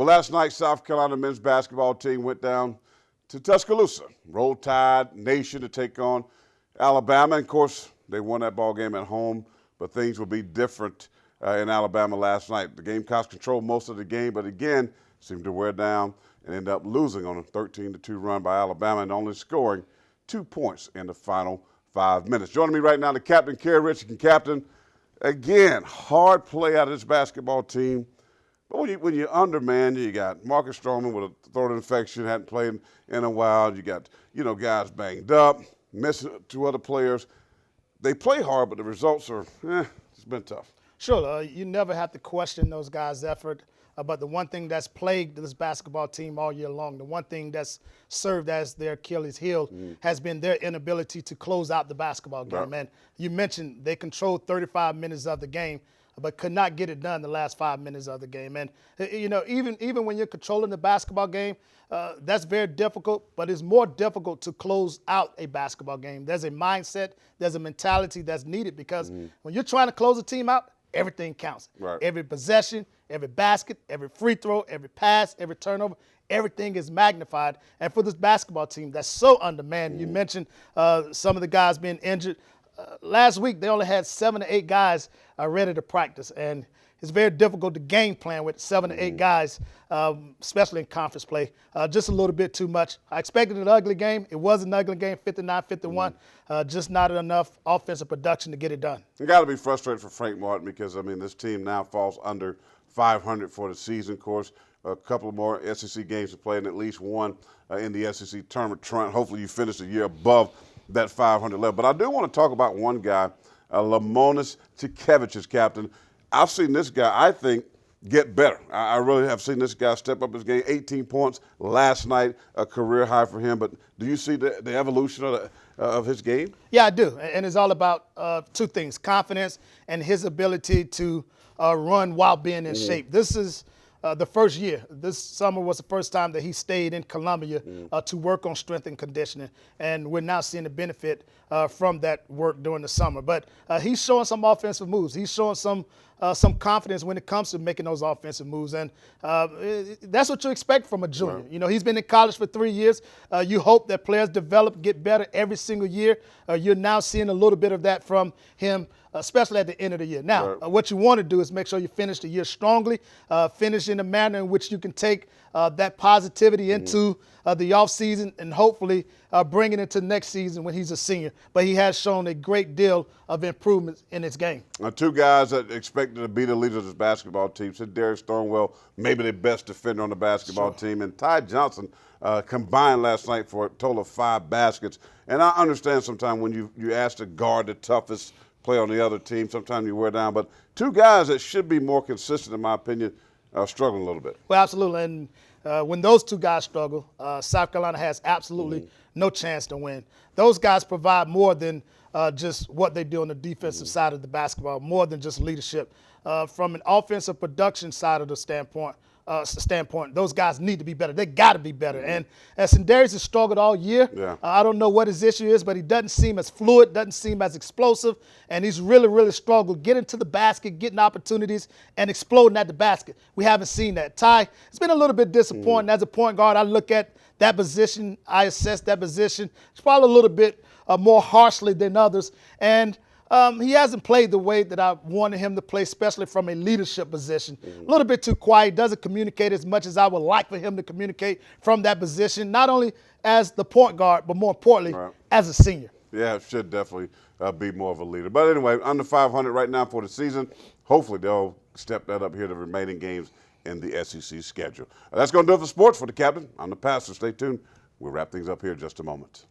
Well, last night, South Carolina men's basketball team went down to Tuscaloosa, Roll Tide Nation, to take on Alabama. And of course, they won that ball game at home, but things will be different in Alabama last night. The Gamecocks controlled most of the game, but again, seemed to wear down and end up losing on a 13-2 run by Alabama and only scoring 2 points in the final 5 minutes. Joining me right now, the captain, Carey. Captain, again, hard play out of this basketball team. But when you're undermanned, you got Marcus Stroman with a throat infection, hadn't played in a while. You got, guys banged up, missing 2 other players. They play hard, but the results are, it's been tough. Sure, you never have to question those guys' effort. But the one thing that's plagued this basketball team all year long, the one thing that's served as their Achilles heel has been their inability to close out the basketball game. Right. And you mentioned they controlled 35 minutes of the game, but could not get it done the last 5 minutes of the game. And, even when you're controlling the basketball game, that's very difficult, but it's more difficult to close out a basketball game. There's a mindset, there's a mentality that's needed because when you're trying to close a team out, everything counts. Right. Every possession, every basket, every free throw, every pass, every turnover, everything is magnified. And for this basketball team that's so undermanned, you mentioned some of the guys being injured. Last week, they only had 7 to 8 guys ready to practice. And it's very difficult to game plan with 7 to 8 guys, especially in conference play. Just a little bit too much. I expected an ugly game. It was an ugly game, 59-51. Just not enough offensive production to get it done. You got to be frustrated for Frank Martin because, this team now falls under 500 for the season. Of course, a couple more SEC games to play and at least one in the SEC tournament. Hopefully you finish the year above that 500 level. But I do want to talk about one guy, Lamonis Tikevich's captain. I've seen this guy, I think, get better. I really have seen this guy step up his game. 18 points last night, a career high for him. But do you see the evolution of his game? Yeah, I do. And it's all about 2 things, confidence and his ability to run while being in shape. This is the first year. This summer was the first time that he stayed in Columbia to work on strength and conditioning. And we're now seeing the benefit from that work during the summer. But he's showing some offensive moves. He's showing some confidence when it comes to making those offensive moves. And that's what you expect from a junior. Right. He's been in college for 3 years. You hope that players develop, get better every single year. You're now seeing a little bit of that from him, especially at the end of the year. Now, what you want to do is make sure you finish the year strongly, finish in a manner in which you can take that positivity into the offseason and hopefully bring it into next season when he's a senior. But he has shown a great deal of improvements in his game. 2 guys that expected to be the leaders of this basketball team, said Darius Thornwell, maybe the best defender on the basketball team, and Ty Johnson combined last night for a total of 5 baskets. And I understand sometimes when you ask to guard the toughest player on the other team, sometimes you wear down. But 2 guys that should be more consistent, in my opinion, are struggling a little bit. Well, absolutely. And when those 2 guys struggle, South Carolina has absolutely no chance to win. Those guys provide more than just what they do on the defensive side of the basketball, more than just leadership. From an offensive production side of the standpoint, those guys need to be better. They got to be better. And as Sindarius has struggled all year, I don't know what his issue is, but he doesn't seem as fluid, doesn't seem as explosive, and he's really, really struggled getting to the basket, getting opportunities, and exploding at the basket. We haven't seen that. Ty, it's been a little bit disappointing. As a point guard, I look at that position, I assess that position. It's probably a little bit more harshly than others. And he hasn't played the way that I wanted him to play, especially from a leadership position. A little bit too quiet, doesn't communicate as much as I would like for him to communicate from that position, not only as the point guard, but more importantly, as a senior. Yeah, it should definitely be more of a leader. But anyway, under 500 right now for the season. Hopefully they'll step that up here the remaining games in the SEC schedule. That's going to do it for sports for the captain. I'm the pastor. Stay tuned. We'll wrap things up here in just a moment.